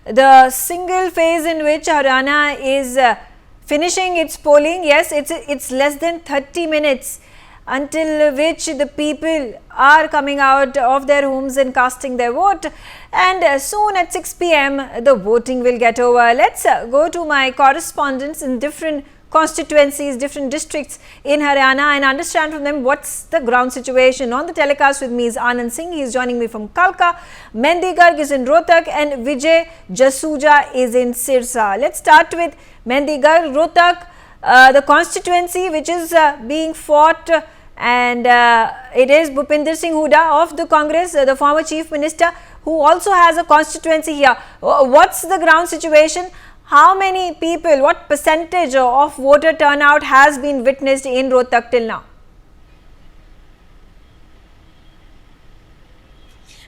the single phase in which Haryana is finishing its polling. Yes, it's less than 30 minutes until which the people are coming out of their homes and casting their vote, and soon at 6 p.m. the voting will get over. Let's go to my correspondents in different constituencies, different districts in Haryana, and understand from them what's the ground situation. On the telecast with me is Anand Singh. He is joining me from Kalka. Mehndi Garg is in Rohtak and Vijay Jasuja is in Sirsa. Let's start with Mehndi Garg. Rohtak, the constituency which is being fought, and it is Bhupinder Singh Hooda of the Congress, the former chief minister, who also has a constituency here. What's the ground situation? How many people, what percentage of voter turnout has been witnessed in Rohtak till now?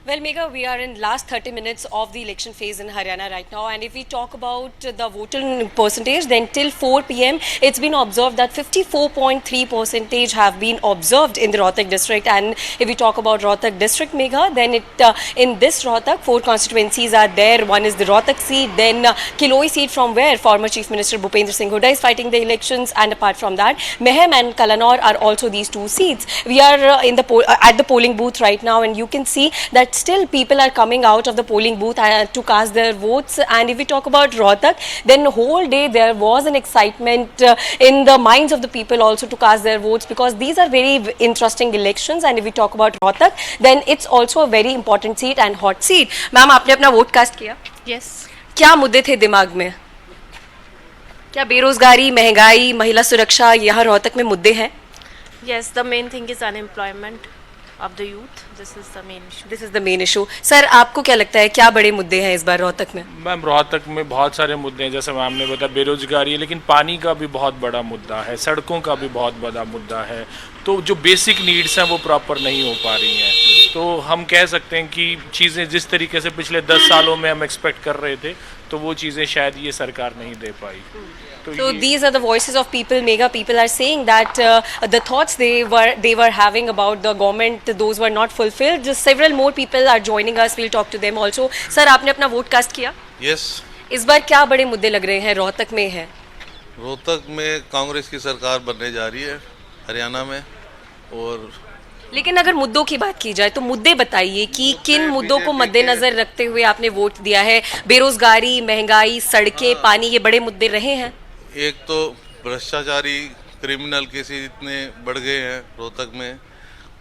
Well, Megha, we are in last 30 minutes of the election phase in Haryana right now, and if we talk about the voting percentage, then till 4 p.m. it's been observed that 54.3% have been observed in the Rohtak district. And if we talk about Rohtak district, Megha, then in this Rohtak, 4 constituencies are there. One is the Rohtak seat, then Kiloi seat, from where former Chief Minister Bhupinder Singh Hooda is fighting the elections, and apart from that, Mehem and Kalanaur are also these 2 seats. We are at the polling booth right now, and you can see that still people are coming out of the polling booth to cast their votes. And if we talk about Rohtak, then the whole day there was an excitement in the minds of the people also to cast their votes, because these are very interesting elections. And if we talk about Rohtak, then it's also a very important seat and hot seat. Ma'am, आपने अपना vote cast किया? Yes. क्या मुद्दे थे दिमाग में? क्या बेरोजगारी, महंगाई, महिला सुरक्षा यहाँ रोहतक में मुद्दे हैं? Yes, the main thing is unemployment of the youth. This is the main issue. This is the main issue. Sir, आपको क्या लगता है क्या बड़े मुद्दे हैं इस बार रोहतक में? मैम, रोहतक में बहुत सारे मुद्दे हैं, जैसे मैम ने बताया बेरोजगारी है, लेकिन पानी का भी बहुत बड़ा मुद्दा है, सड़कों का भी बहुत बड़ा मुद्दा है। तो जो बेसिक नीड्स हैं वो प्रॉपर नहीं हो पा रही हैं। तो हम कह सकते हैं कि चीज़ें जिस तरीके से पिछले 10 सालों में हम एक्सपेक्ट कर रहे थे, तो वो चीज़ें शायद ये सरकार नहीं दे पाई। So these are the voices of people. Megha, people are saying that the thoughts they were having about the government, those were not fulfilled. Just several more people are joining us. We'll talk to them also. Sir, आपने अपना vote cast किया? Yes. इस बार क्या बड़े मुद्दे लग रहे हैं रोहतक में है? रोहतक में कांग्रेस की सरकार बनने जा रही है हरियाणा में। और लेकिन अगर मुद्दों की बात की जाए तो मुद्दे बताइए कि किन मुद्दों को मद्देनजर रखते हुए आपने वोट दिया है? बेरोजगारी, महंगाई, सड़कें, पानी, ये बड़े मुद्दे रहे हैं? एक तो भ्रष्टाचारी क्रिमिनल केसेस इतने बढ़ गए हैं रोहतक में,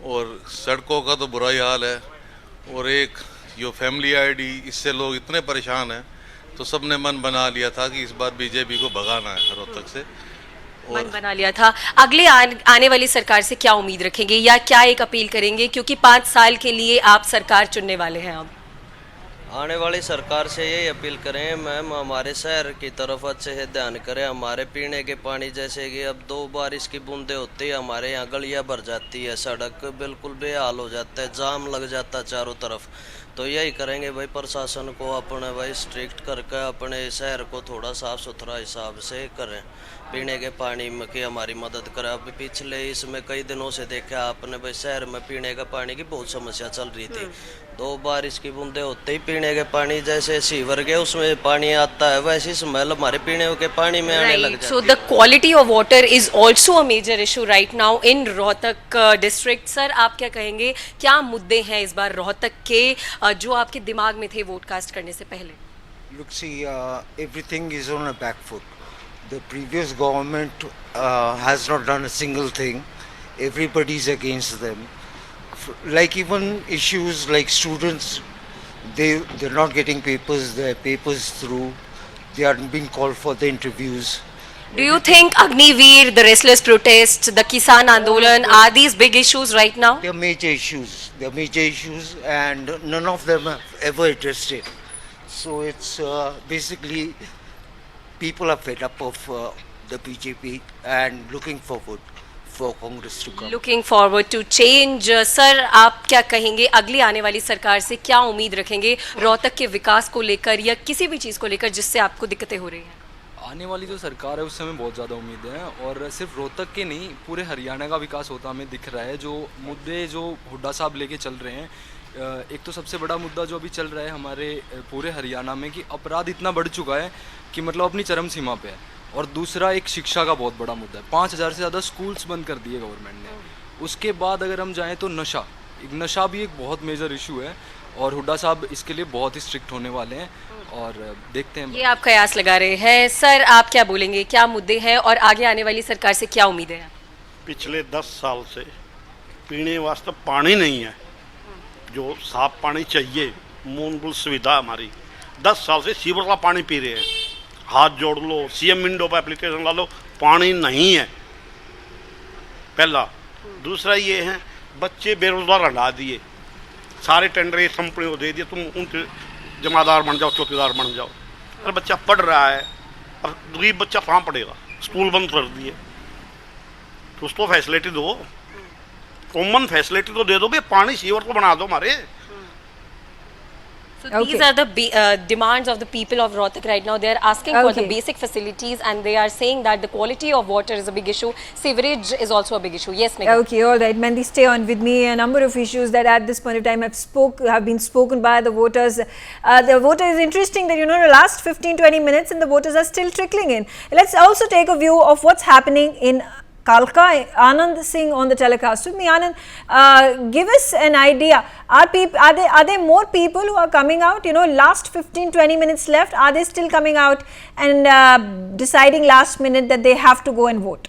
और सड़कों का तो बुरा ही हाल है, और एक जो फैमिली आईडी, इससे लोग इतने परेशान हैं, तो सबने मन बना लिया था कि इस बार बीजेपी को भगाना है रोहतक से। मन बना लिया था। अगले आने वाली सरकार से क्या उम्मीद रखेंगे या क्या एक अपील करेंगे, क्योंकि 5 साल के लिए आप सरकार चुनने वाले हैं? अब आने वाली सरकार से यही अपील करें मैम, हमारे शहर की तरफ अच्छे से ध्यान करें। हमारे पीने के पानी, जैसे कि अब 2 बारिश की बूंदें होती है, हमारे यहाँ गलियाँ भर जाती है, सड़क बिल्कुल बेहाल हो जाता है, जाम लग जाता है चारों तरफ। तो यही करेंगे भाई, प्रशासन को अपने भाई स्ट्रिक्ट करके अपने शहर को थोड़ा साफ़ सुथरा हिसाब से करें, पीने के पानी में की हमारी मदद करें। अब पिछले इसमें कई दिनों से देखा आपने भाई, शहर में पीने का पानी की बहुत समस्या चल रही थी। 2 बारिश की बूंदे होते ही पीने के पानी, जैसे सीवर के उसमें पानी आता है, वैसी स्मेल हमारे पीने के पानी में आने लग जाती है। So the quality of water is also a major issue right now in Rohtak district. Sir, आप क्या कहेंगे, क्या मुद्दे हैं इस बार रोहतक के जो आपके दिमाग में थे वोट कास्ट करने से पहले? Look, see, everything is on a back foot. The previous government has not done a single thing. Everybody is against them. Like even issues like students, they're not getting their papers through. They are being called for the interviews. Do you think Agniveer, the restless protest, the Kisan Andolan, are these big issues right now? They're major issues. They're major issues, and none of them have ever addressed it. So it's basically people are fed up of the BJP and looking forward for Congress to come. Looking forward to change. Sir, आप क्या कहेंगे, अगली आने वाली सरकार से क्या उम्मीद रखेंगे रोहतक के विकास को लेकर या किसी भी चीज़ को लेकर जिससे आपको दिक्कतें हो रही हैं? आने वाली जो सरकार है उससे हमें बहुत ज़्यादा उम्मीद है, और सिर्फ रोहतक के नहीं पूरे हरियाणा का विकास होता हमें दिख रहा है। जो मुद्दे जो हुड्डा साहब लेके चल रहे हैं एक तो सबसे बड़ा मुद्दा जो अभी चल रहा है हमारे पूरे हरियाणा में कि अपराध इतना बढ़ चुका है कि मतलब अपनी चरम सीमा पे है। और दूसरा एक शिक्षा का बहुत बड़ा मुद्दा है, 5,000 से ज़्यादा स्कूल्स बंद कर दिए गवर्नमेंट ने। उसके बाद अगर हम जाएँ तो नशा भी एक बहुत मेजर इशू है, और हुड्डा साहब इसके लिए बहुत ही स्ट्रिक्ट होने वाले हैं, और देखते हैं। ये आप कयास लगा रहे हैं। सर, आप क्या बोलेंगे, क्या मुद्दे हैं और आगे आने वाली सरकार से क्या उम्मीद है? पिछले 10 साल से पीने वास्ते पानी नहीं है, जो साफ पानी चाहिए, मूलभूत सुविधा हमारी 10 साल से सीवर का पानी पी रहे हैं। हाथ जोड़ लो, सीएम विंडो पर एप्लीकेशन ला लो, पानी नहीं है पहला। दूसरा ये है, बच्चे बेरोजगार हटा दिए, सारे टेंडर ये कंपनी को दे दिए, तुम उनके जमादार बन जाओ, चौकीदार बन जाओ। अरे बच्चा पढ़ रहा है, अब गरीब बच्चा कहाँ पढ़ेगा? स्कूल बंद कर दिए, तो उसको फैसिलिटी दो, कॉमन फैसिलिटी तो दे दो, भाई पानी सीवर को बना दो हमारे। So these are the demands of the people of Rohtak right now. They are asking for the basic facilities, and they are saying that the quality of water is a big issue. Sewerage is also a big issue. Yes, Megha. Okay, all right. Mandy, stay on with me. A number of issues that at this point of time have been spoken by the voters. The voter is interesting that, the last 15-20 minutes and the voters are still trickling in. Let's also take a view of what's happening in Kalka. Anand Singh on the telecast with me. Anand, give us an idea. Are there more people who are coming out? Last 15-20 minutes left. Are they still coming out and deciding last minute that they have to go and vote?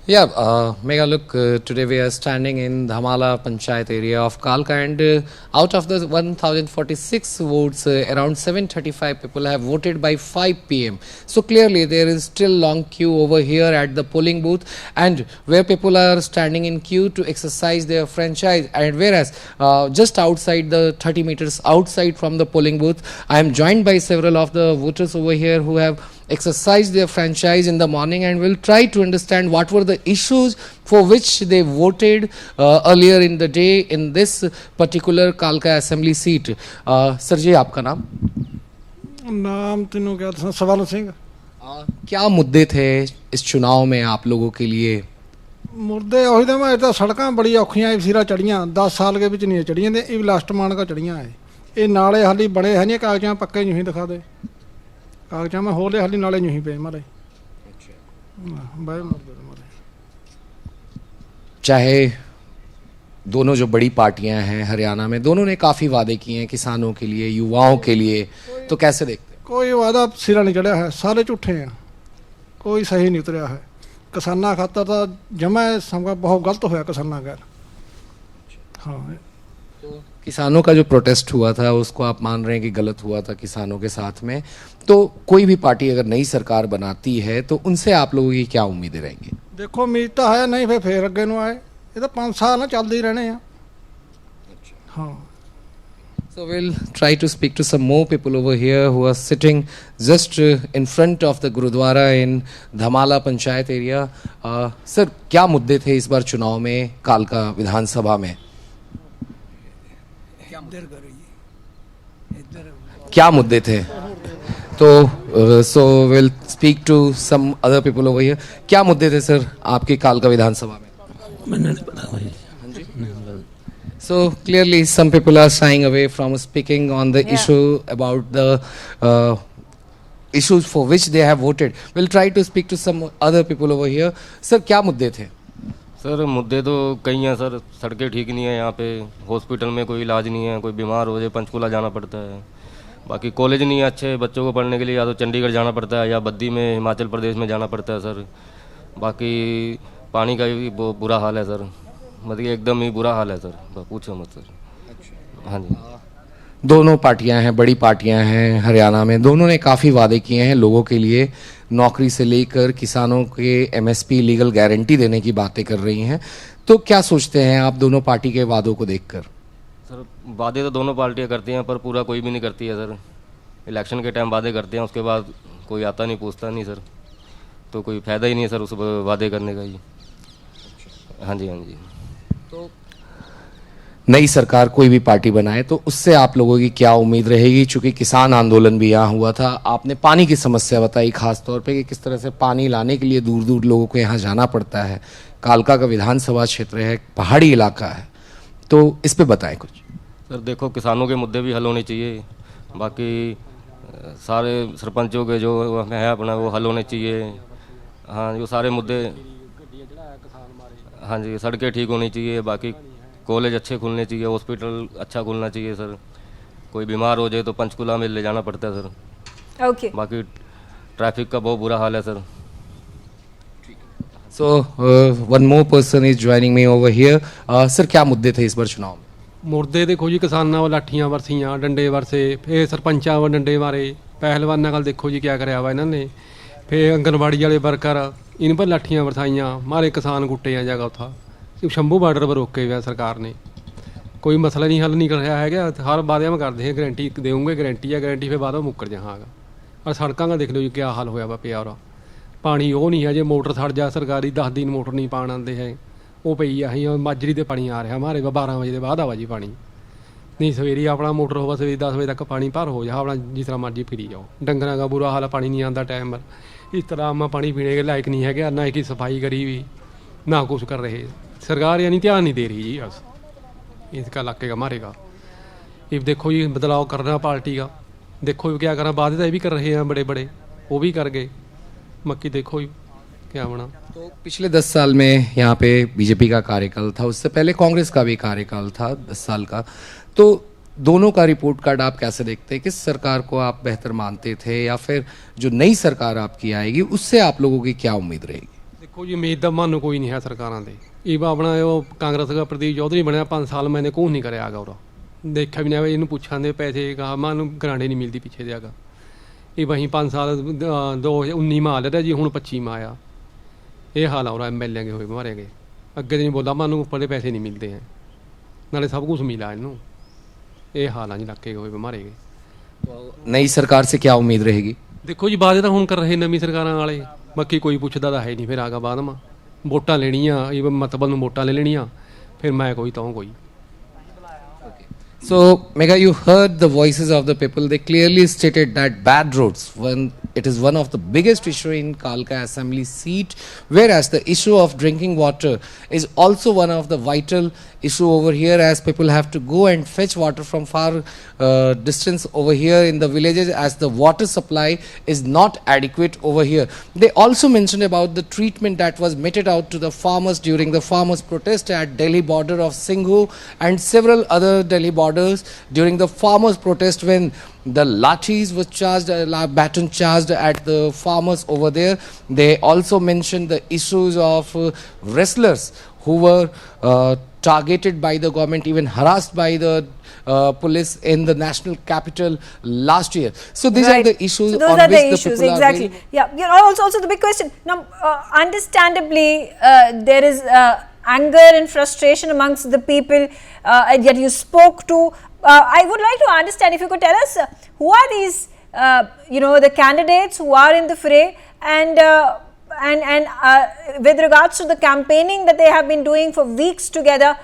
Yeah, Megha, look, today we are standing in Dhamala Panchayat area of Kalka, and out of the 1046 votes, around 735 people have voted by 5 p.m. So clearly there is still long queue over here at the polling booth, and where people are standing in queue to exercise their franchise. And whereas just outside the 30 meters outside from the polling booth, I am joined by several of the voters over here who have exercised their franchise in the morning, and will try to understand what were the issues for which they voted earlier in the day in this particular Kalka assembly seat. Sir ji, आपका नाम? नाम तीनों क्या था? सवाल सिंह। क्या मुद्दे थे इस चुनाव में आप लोगों के लिए? मुद्दे ਉਹੀ ਤਾਂ ਮੈਂ ਤਾਂ ਸੜਕਾਂ ਬੜੀ ਔਖੀਆਂ ਇਹ ਸਿਰਾ ਚੜੀਆਂ 10 ਸਾਲ ਦੇ ਵਿੱਚ ਨਹੀਂ ਚੜੀਆਂ ਤੇ ਇਹ ਲਾਸਟ ਮਾਨ ਕਾ ਚੜੀਆਂ ਹੈ। ਇਹ ਨਾਲੇ ਹਾਲੀ ਬਣੇ ਹੈ ਨਹੀਂ, ਕਾਗਜ਼ਾਂ ਪੱਕੇ ਨਹੀਂ ਦਿਖਾ ਦੇ, कागजा में होले हाली नाले नहीं पे मारे। चाहे दोनों जो बड़ी पार्टियां हैं हरियाणा में, दोनों ने काफी वादे किए हैं किसानों के लिए, युवाओं के लिए, तो कैसे देखते हैं? कोई वादा सिरा नहीं चढ़ा है, सारे झूठे हैं, कोई सही नहीं उतरिया है। किसाना खातर तो जमा समझा बहुत गलत होया किसाना गैर। हाँ, तो किसानों का जो प्रोटेस्ट हुआ था उसको आप मान रहे हैं कि गलत हुआ था किसानों के साथ में, तो कोई भी पार्टी अगर नई सरकार बनाती है तो उनसे आप लोगों की क्या उम्मीदें रहेंगी? देखो उम्मीद तो है नहीं, फिर अगे नु आए, ये तो 5 साल ना चलते ही रहने हैं। हाँ, So we'll try to speak to some more people over here who are sitting just in front of the Gurudwara in Dhamala Panchayat area. Sir, क्या मुद्दे थे इस बार चुनाव में कालका विधानसभा में? क्या मुद्दे थे? तो so we'll speak to some other people over here. क्या मुद्दे थे सर आपकी कालका विधानसभा में? मैंने नहीं पता भाई। So clearly some people are shying away from speaking on the issue about the issues for which they have voted. We'll try to speak to some other people over here. Sir, क्या मुद्दे थे? Sir मुद्दे तो कई हैं sir, सड़कें ठीक नहीं है यहाँ पे, हॉस्पिटल में कोई इलाज नहीं है, कोई बीमार हो जाए पंचकुला जाना पड़ता है, बाकी कॉलेज नहीं है अच्छे बच्चों को पढ़ने के लिए, या तो चंडीगढ़ जाना पड़ता है या बद्दी में हिमाचल प्रदेश में जाना पड़ता है सर। बाकी पानी का भी बुरा हाल है सर, मतलब एकदम ही बुरा हाल है सर, पूछो मत सर। हाँ जी, दोनों पार्टियां हैं, बड़ी पार्टियां हैं हरियाणा में, दोनों ने काफ़ी वादे किए हैं लोगों के लिए, नौकरी से लेकर किसानों के एमएसपी लीगल गारंटी देने की बातें कर रही हैं। तो क्या सोचते हैं आप दोनों पार्टी के वादों को देखकर? सर वादे तो दोनों पार्टियां करती हैं पर पूरा कोई भी नहीं करती है सर। इलेक्शन के टाइम वादे करते हैं, उसके बाद कोई आता नहीं, पूछता नहीं सर, तो कोई फ़ायदा ही नहीं है सर उस वादे करने का ही। हाँ जी, हाँ जी। नई सरकार कोई भी पार्टी बनाए तो उससे आप लोगों की क्या उम्मीद रहेगी? चूंकि किसान आंदोलन भी यहाँ हुआ था, आपने पानी की समस्या बताई खास तौर पे कि किस तरह से पानी लाने के लिए दूर दूर लोगों को यहाँ जाना पड़ता है। कालका का विधानसभा क्षेत्र है, पहाड़ी इलाका है, तो इस पे बताएं कुछ। सर देखो, किसानों के मुद्दे भी हल होने चाहिए, बाकी सारे सरपंचों के जो है अपना वो हल होने चाहिए। हाँ, जो सारे मुद्दे, हाँ जी, सड़कें ठीक होनी चाहिए, बाकी कॉलेज अच्छे खुलने चाहिए, हॉस्पिटल अच्छा खुलना चाहिए सर। कोई बीमार हो जाए तो पंचकुला में ले जाना पड़ता है सर। ओके। बाकी ट्रैफिक का बहुत बुरा हाल है sir. So one more person is joining me over here. Sir, क्या मुद्दे थे इस बार चुनाव में? ਮੁਰਦੇ ਦੇਖੋ ਜੀ, ਕਿਸਾਨਾਂ ਵੱਲ ਲਾਠੀਆਂ ਵਰਸੀਆਂ, ਡੰਡੇ ਵਰਸੇ, ਫਿਰ ਸਰਪੰਚਾਂ ਵੱਲ ਡੰਡੇ ਮਾਰੇ, ਪਹਿਲਵਾਨਾਂ ਨਾਲ ਦੇਖੋ ਜੀ ਕਿਆ ਕਰਿਆ ਵਾ ਇਹਨਾਂ ਨੇ, ਫਿਰ ਆਂਗਨਵਾੜੀ ਵਾਲੇ ਵਰਕਰ ਇਨ ਪਰ ਲਾਠੀਆਂ ਵਰਸਾਈਆਂ, ਮਾਰੇ ਕਿਸਾਨ ਕੁੱਟੇ ਆ ਜਗ੍ਹਾ ਉੱਥਾ ਸ਼ੰਭੂ ਬਾਰਡਰ ਪਰ ਰੋਕੇ ਹੋਇਆ ਸਰਕਾਰ ਨੇ। ਕੋਈ ਮਸਲਾ ਨਹੀਂ ਹੱਲ ਨਹੀਂ ਕਰ ਰਿਹਾ ਹੈਗਾ, ਹਰ ਵਾਅਦੇ ਮੈਂ ਕਰਦੇ ਹਾਂ ਗਰੰਟੀ ਦੇਵਾਂਗੇ, ਗਰੰਟੀ ਆ ਗਰੰਟੀ, ਫਿਰ ਬਾਅਦ ਮੁੱਕਰ ਜਾਵਾਂਗਾ। ਔਰ ਸੜਕਾਂ ਦਾ ਦੇਖ ਲਓ ਜੀ ਕਿਆ ਹਾਲ ਹੋਇਆ ਵਾ ਪਿਆ। ਔਰ ਪਾਣੀ ਉਹ ਨਹੀਂ ਹੈ, ਜੇ ਮੋਟਰ ਸੜ ਜਾ ਸਰਕਾਰੀ 10 ਦਿਨ ਮੋਟਰ ਨਹੀਂ ਪਾਣ ਆਉਂਦੇ ਹੈ, ਉਹ ਪਈ ਆ ਅਸੀਂ ਮਾਜਰੀ ਦੇ ਪਾਣੀ ਆ ਰਿਹਾ ਮਾਰੇ 12 ਵਜੇ ਦੇ ਬਾਅਦ ਆਵਾ ਜੀ ਪਾਣੀ ਨਹੀਂ। ਸਵੇਰੀ ਆਪਣਾ ਮੋਟਰ ਹੋਵਾ ਸਵੇਰੇ 10 ਵਜੇ ਤੱਕ ਪਾਣੀ ਭਰ ਹੋ ਜਾ ਆਪਣਾ ਜਿਸ ਤਰ੍ਹਾਂ ਮਰਜ਼ੀ ਫਿਰੀ ਜਾਓ। ਡੰਗਰਾਂ ਦਾ ਬੁਰਾ ਹਾਲ, ਪਾਣੀ ਨਹੀਂ ਆਉਂਦਾ ਟਾਈਮ पर। इस तरह मैं पानी पीने के लायक नहीं है, ना कि सफाई करी हुई, ना कुछ कर रहे सरकार, यानी ध्यान नहीं दे रही जी बस इसका इलाके का मारेगा। ये देखो जी बदलाव करना पार्टी का, देखो क्या करना, वादे तो ये भी कर रहे हैं बड़े बड़े, वो भी कर गए, मक्की देखो जी क्या बना। तो पिछले 10 साल में यहाँ पे बीजेपी का कार्यकाल था, उससे पहले कांग्रेस का भी कार्यकाल था 10 साल का, तो दोनों का रिपोर्ट कार्ड आप कैसे देखते हैं? किस सरकार को आप बेहतर मानते थे, या फिर जो नई सरकार आपकी आएगी उससे आप लोगों की क्या उम्मीद रहेगी? देखो जी उम्मीद का मन कोई नहीं है सरकारों के। ਇਹ ਆਪਣਾ ਉਹ ਕਾਂਗਰਸ ਦਾ ਪ੍ਰਦੀਪ ਚੌਧਰੀ ਬਣਿਆ 5 ਸਾਲ मैंने कुछ नहीं कराया गा ਉਹਦਾ, ਦੇਖਿਆ ਵੀ ਨਹੀਂ ਇਹਨੂੰ ਪੁੱਛਾਂ ਦੇ ਪੈਸੇ ਕਹਾ ਮਾਂ ਨੂੰ ਗਰਾਂਡੇ ਨਹੀਂ ਮਿਲਦੀ ਪਿੱਛੇ ਦੇ ਆਗਾ। ਇਹ ਵਹੀਂ 5 ਸਾਲ 2019 ਮਾਹ ਲਿਆ ਜੀ, ਹੁਣ 25 ਮਾਹ ਆ। ਇਹ ਹਾਲ ਆ ਐਮਐਲਏ ਹੋਏ ਮਾਰੇ ਗਏ, ਅੱਗੇ ਨਹੀਂ ਬੋਲਦਾ ਮਾਂ ਨੂੰ ਉੱਪਰ ਦੇ ਪੈਸੇ ਨਹੀਂ ਮਿਲਦੇ ਹੈ, ਨਾਲੇ ਸਭ ਕੁਝ ਮਿਲਾ ਇਹਨੂੰ। ਇਹ ਹਾਲ ਆ ਜੀ ਇਲਾਕੇ ਹੋਏ ਮਾਰੇ ਗਏ। नई सरकार से क्या उम्मीद रहेगी? ਦੇਖੋ ਜੀ ਵਾਅਦੇ ਤਾਂ ਹੁਣ ਕਰ ਰਹੇ ਨਵੀਂ ਸਰਕਾਰਾਂ ਵਾਲੇ, ਬਾਕੀ ਕੋਈ ਪੁੱਛਦਾ ਤਾਂ ਹੈ ਨਹੀਂ। ਫਿਰ ਆਗਾ ਬਾਅਦ ਮਾ ਵੋਟਾਂ ਲੈਣੀਆਂ, ਇਹ ਮਤਲਬ ਨੂੰ ਵੋਟਾਂ ਲੈ ਲੈਣੀਆਂ, ਫਿਰ ਮੈਂ ਕੋਈ ਤਾਂ ਕੋਈ। So, Megha, you heard the voices of the people. They clearly stated that bad roads, it is one of the biggest issue in Kalka Assembly seat, whereas the issue of drinking water is also one of the vital issue over here, as people have to go and fetch water from far distance over here in the villages, as the water supply is not adequate over here. They also mentioned about the treatment that was meted out to the farmers during the farmers protest at Delhi border of Singhu and several other Delhi borders during the farmers protest, when the lathis was charged, baton charged at the farmers over there. They also mentioned the issues of wrestlers who were targeted by the government, even harassed by the police in the national capital last year. So these are the issues. So those on are the which issues, people exactly. Yeah, you know, also the big question now. Understandably, there is anger and frustration amongst the people, and yet you spoke to. I would like to understand if you could tell us who are these, the candidates who are in the fray, and with regards to the campaigning that they have been doing for weeks together,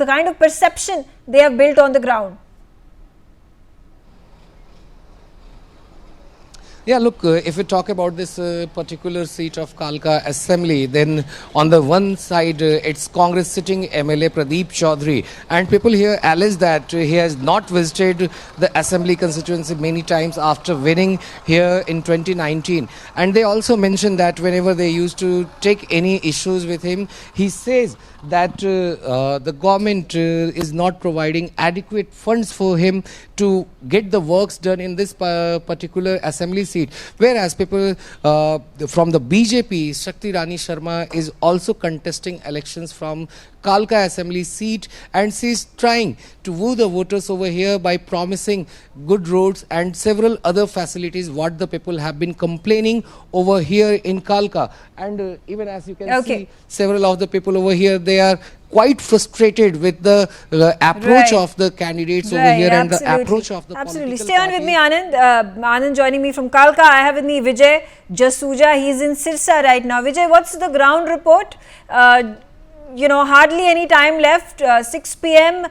the kind of perception they have built on the ground. Yeah, look, if we talk about this particular seat of Kalka Assembly, then on the one side, it's Congress sitting MLA Pradeep Chaudhary, and people here allege that he has not visited the Assembly constituency many times after winning here in 2019. And they also mentioned that whenever they used to take any issues with him, he says that the government is not providing adequate funds for him to get the works done in this particular assembly seat. Whereas people from the BJP, Shakti Rani Sharma is also contesting elections from Kalka Assembly seat, and she is trying to woo the voters over here by promising good roads and several other facilities what the people have been complaining over here in Kalka. And even as you can see, several of the people over here, they are quite frustrated with the approach of the candidates over here, and the approach of the Absolutely. Stay on with me, Anand. Anand joining me from Kalka. I have with me Vijay Jasuja. He is in Sirsa right now. Vijay, what's the ground report? hardly any time left. 6 p.m.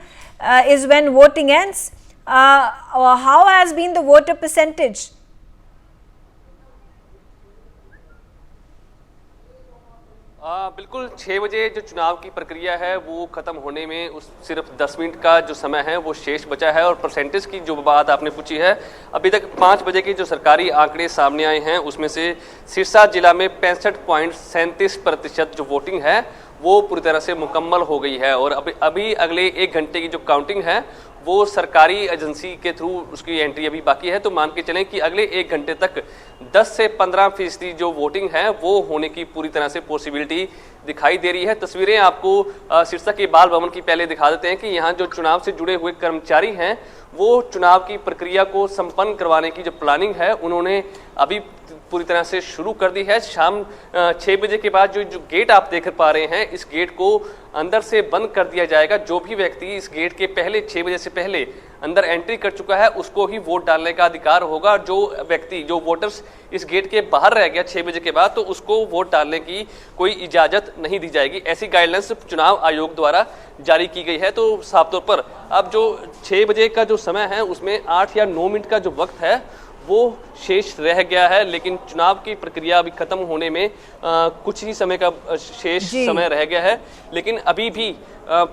Is when voting ends. How has been the voter percentage? बिल्कुल 6 बजे जो चुनाव की प्रक्रिया है वो ख़त्म होने में सिर्फ 10 मिनट का जो समय है वो शेष बचा है। और परसेंटेज की जो बात आपने पूछी है, अभी तक 5 बजे के जो सरकारी आंकड़े सामने आए हैं उसमें से सिरसा जिला में 65.37% जो वोटिंग है वो पूरी तरह से मुकम्मल हो गई है। और अभी अगले 1 घंटे की जो काउंटिंग है वो सरकारी एजेंसी के थ्रू उसकी एंट्री अभी बाकी है। तो मान के चलें कि अगले 1 घंटे तक 10 से 15% जो वोटिंग है वो होने की पूरी तरह से पॉसिबिलिटी दिखाई दे रही है। तस्वीरें आपको सिरसा के बाल भवन की पहले दिखा देते हैं कि यहाँ जो चुनाव से जुड़े हुए कर्मचारी हैं वो चुनाव की प्रक्रिया को संपन्न करवाने की जो प्लानिंग है उन्होंने अभी पूरी तरह से शुरू कर दी है। शाम 6 बजे के बाद जो गेट आप देख पा रहे हैं, इस गेट को अंदर से बंद कर दिया जाएगा। जो भी व्यक्ति इस गेट के पहले 6 बजे से पहले अंदर एंट्री कर चुका है उसको ही वोट डालने का अधिकार होगा। जो वोटर्स इस गेट के बाहर रह गया 6 बजे के बाद तो उसको वोट डालने की कोई इजाज़त नहीं दी जाएगी। ऐसी गाइडलाइंस चुनाव आयोग द्वारा जारी की गई है। तो साफ तौर पर अब जो 6 बजे का जो समय है उसमें 8 या 9 मिनट का जो वक्त है वो शेष रह गया है, लेकिन चुनाव की प्रक्रिया अभी खत्म होने में कुछ ही समय का शेष समय रह गया है। लेकिन अभी भी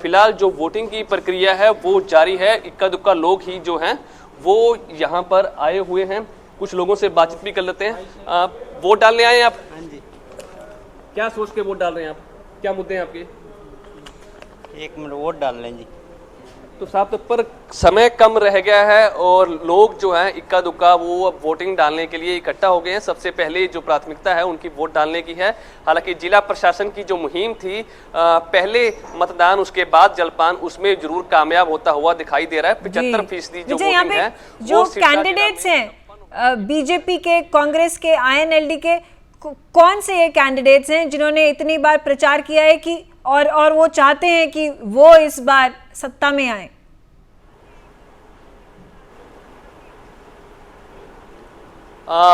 फिलहाल जो वोटिंग की प्रक्रिया है वो जारी है। इक्का दुक्का लोग ही जो हैं वो यहाँ पर आए हुए हैं। कुछ लोगों से बातचीत भी कर लेते हैं। वोट डालने आए हैं आप? हाँ जी। क्या सोच के वोट डाल रहे हैं आप? क्या मुद्दे हैं आपके? 1 मिनट वोट डाल लें जी। तो साफ तौर पर समय कम रह गया है और लोग जो हैं इक्का दुक्का वो अब वोटिंग डालने के लिए इकट्ठा हो गए हैं। सबसे पहले जो प्राथमिकता है उनकी वोट डालने की है। हालांकि जिला प्रशासन की जो मुहिम थी पहले मतदान उसके बाद जलपान, उसमें जरूर कामयाब होता हुआ दिखाई दे रहा है। 75% जो वोटिंग है जो कैंडिडेट्स हैं बीजेपी के, कांग्रेस के, INLD के, कौन से ये कैंडिडेट्स हैं जिन्होंने इतनी बार प्रचार किया है कि और वो चाहते हैं कि वो इस बार सत्ता में आए?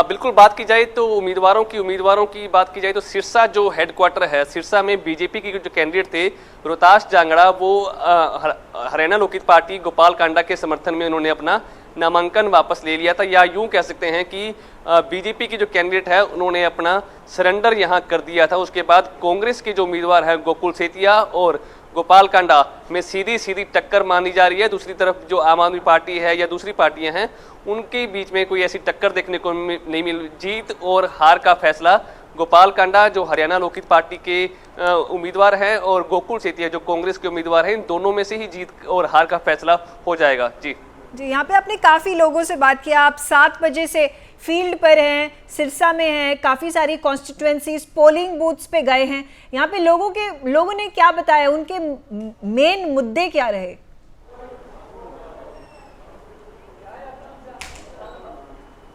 बिल्कुल बात की जाए तो उम्मीदवारों की बात की जाए तो सिरसा जो हेडक्वार्टर है, सिरसा में बीजेपी के जो कैंडिडेट थे रोहताश जांगड़ा, वो हरियाणा लोकहित पार्टी गोपाल कांडा के समर्थन में उन्होंने अपना नामांकन वापस ले लिया था। या यूं कह सकते हैं कि बीजेपी के जो कैंडिडेट है उन्होंने अपना सरेंडर यहां कर दिया था। उसके बाद कांग्रेस के जो उम्मीदवार हैं गोकुल सेतिया और गोपाल कांडा में सीधी टक्कर मानी जा रही है। दूसरी तरफ जो आम आदमी पार्टी है या दूसरी पार्टियां हैं उनके बीच में कोई ऐसी टक्कर देखने को नहीं मिली। जीत और हार का फैसला गोपाल कांडा जो हरियाणा लोकहित पार्टी के उम्मीदवार हैं और गोकुल सेतिया जो कांग्रेस के उम्मीदवार हैं, इन दोनों में से ही जीत और हार का फैसला हो जाएगा। जी, यहाँ पे आपने काफ़ी लोगों से बात किया। आप 7 बजे से फील्ड पर हैं, सिरसा में हैं, काफ़ी सारी कॉन्स्टिट्यूएंसीज पोलिंग बूथ्स पे गए हैं। यहाँ पे लोगों ने क्या बताया, उनके मेन मुद्दे क्या रहे?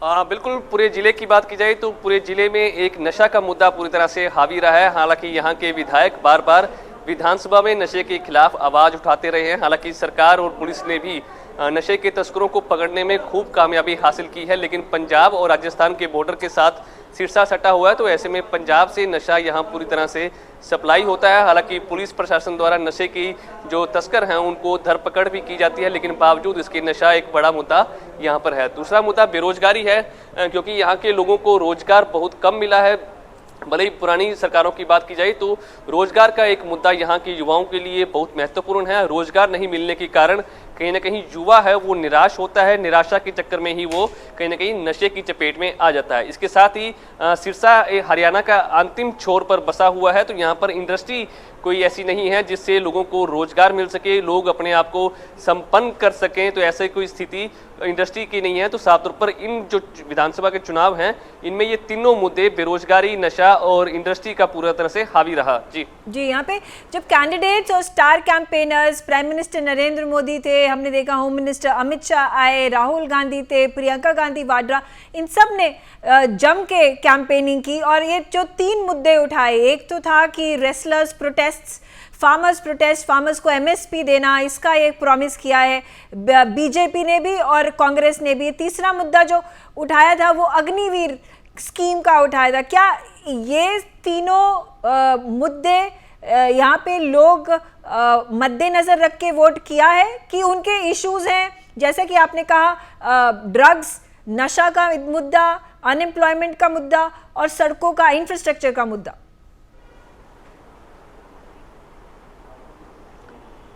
बिल्कुल पूरे जिले की बात की जाए तो पूरे जिले में एक नशा का मुद्दा पूरी तरह से हावी रहा है। हालांकि यहाँ के विधायक बार बार विधानसभा में नशे के खिलाफ आवाज़ उठाते रहे हैं। हालांकि सरकार और पुलिस ने भी नशे के तस्करों को पकड़ने में खूब कामयाबी हासिल की है, लेकिन पंजाब और राजस्थान के बॉर्डर के साथ सिरसा सटा हुआ है, तो ऐसे में पंजाब से नशा यहाँ पूरी तरह से सप्लाई होता है। हालांकि पुलिस प्रशासन द्वारा नशे की जो तस्कर हैं उनको धरपकड़ भी की जाती है, लेकिन बावजूद इसके नशा एक बड़ा मुद्दा यहाँ पर है। दूसरा मुद्दा बेरोजगारी है, क्योंकि यहाँ के लोगों को रोजगार बहुत कम मिला है। भले ही पुरानी सरकारों की बात की जाए तो रोजगार का एक मुद्दा यहाँ के युवाओं के लिए बहुत महत्वपूर्ण है। रोजगार नहीं मिलने के कारण कहीं ना कहीं युवा है वो निराश होता है, निराशा के चक्कर में ही वो कहीं ना कहीं नशे की चपेट में आ जाता है। इसके साथ ही सिरसा हरियाणा का अंतिम छोर पर बसा हुआ है, तो यहाँ पर इंडस्ट्री कोई ऐसी नहीं है जिससे लोगों को रोजगार मिल सके, लोग अपने आप को संपन्न कर सकें, तो ऐसे कोई स्थिति इंडस्ट्री की नहीं है। तो साफ तौर पर इन जो विधानसभा के चुनाव हैं इनमें ये तीनों मुद्दे बेरोजगारी, नशा और इंडस्ट्री का पूरा तरह से हावी रहा। जी, यहाँ पे जब कैंडिडेट्स और star campaigners prime minister Narendra Modi थे, हमने देखा होम मिनिस्टर अमित शाह आए, राहुल गांधी थे, प्रियंका गांधी वाड्रा, इन सब ने जम के कैंपेनिंग की और ये जो 3 मुद्दे उठाए, एक तो था कि wrestlers protests, farmers protest, farmers को MSP देना, इसका एक प्रॉमिस किया है बीजेपी ने भी और कांग्रेस ने भी। तीसरा मुद्दा जो उठाया था वो अग्निवीर स्कीम का उठाया था। क्या ये तीनों मुद्दे यहाँ पे लोग मद्देनजर रख के वोट किया है कि उनके इश्यूज हैं, जैसे कि आपने कहा ड्रग्स, नशा का मुद्दा, अनएम्प्लॉयमेंट का मुद्दा और सड़कों का, इंफ्रास्ट्रक्चर का मुद्दा?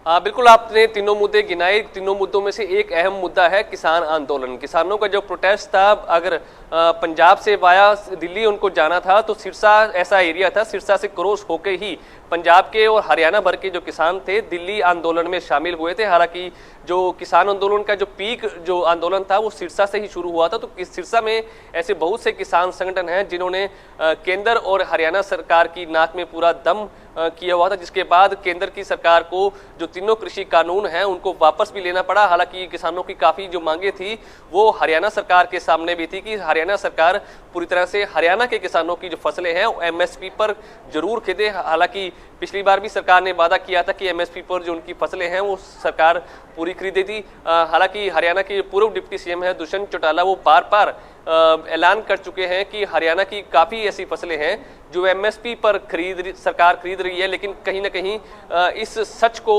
हाँ बिल्कुल, आपने तीनों मुद्दे गिनाए। तीनों मुद्दों में से एक अहम मुद्दा है किसान आंदोलन। किसानों का जो प्रोटेस्ट था, अगर पंजाब से वाया दिल्ली उनको जाना था तो सिरसा ऐसा एरिया था, सिरसा से क्रॉस होके ही पंजाब के और हरियाणा भर के जो किसान थे दिल्ली आंदोलन में शामिल हुए थे। हालांकि जो किसान आंदोलन का जो पीक जो आंदोलन था वो सिरसा से ही शुरू हुआ था। तो सिरसा में ऐसे बहुत से किसान संगठन हैं जिन्होंने केंद्र और हरियाणा सरकार की नाक में पूरा दम किया हुआ था, जिसके बाद केंद्र की सरकार को जो तीनों कृषि कानून हैं उनको वापस भी लेना पड़ा। हालांकि किसानों की काफ़ी जो मांगे थी वो हरियाणा सरकार के सामने भी थी कि हरियाणा सरकार पूरी तरह से हरियाणा के किसानों की जो फसलें हैं वो एमएसपी पर जरूर खरीदे। हालांकि पिछली बार भी सरकार ने वादा किया था कि एमएसपी पर जो उनकी फसलें हैं वो सरकार पूरी खरीदेगी। हालांकि हरियाणा के पूर्व डिप्टी सीएम है दुष्यंत चौटाला, वो बार बार ऐलान कर चुके हैं कि हरियाणा की काफ़ी ऐसी फसलें हैं जो एमएसपी पर सरकार खरीद रही है, लेकिन कहीं ना कहीं इस सच को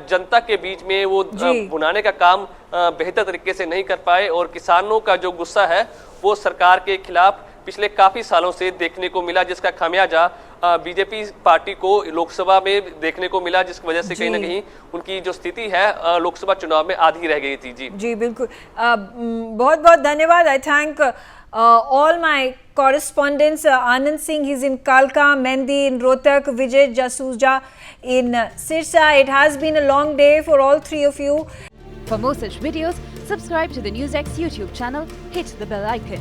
जनता के बीच में वो भुनाने का काम बेहतर तरीके से नहीं कर पाए और किसानों का जो गुस्सा है वो सरकार के खिलाफ पिछले काफ़ी सालों से देखने को मिला, जिसका खामियाजा बीजेपी पार्टी को लोकसभा में देखने को मिला, जिसकी वजह से कहीं ना कहीं उनकी जो स्थिति है लोकसभा चुनाव में आधी रह गई थी। जी बिल्कुल, बहुत बहुत धन्यवाद। आई thank all my correspondents, Anand Singh, he's in Kalka, Mehndi in Rohtak, Vijay Jasuja in Sirsa. It has been a long day for all three of you. For more such videos, subscribe to the NewsX YouTube channel, hit the bell icon.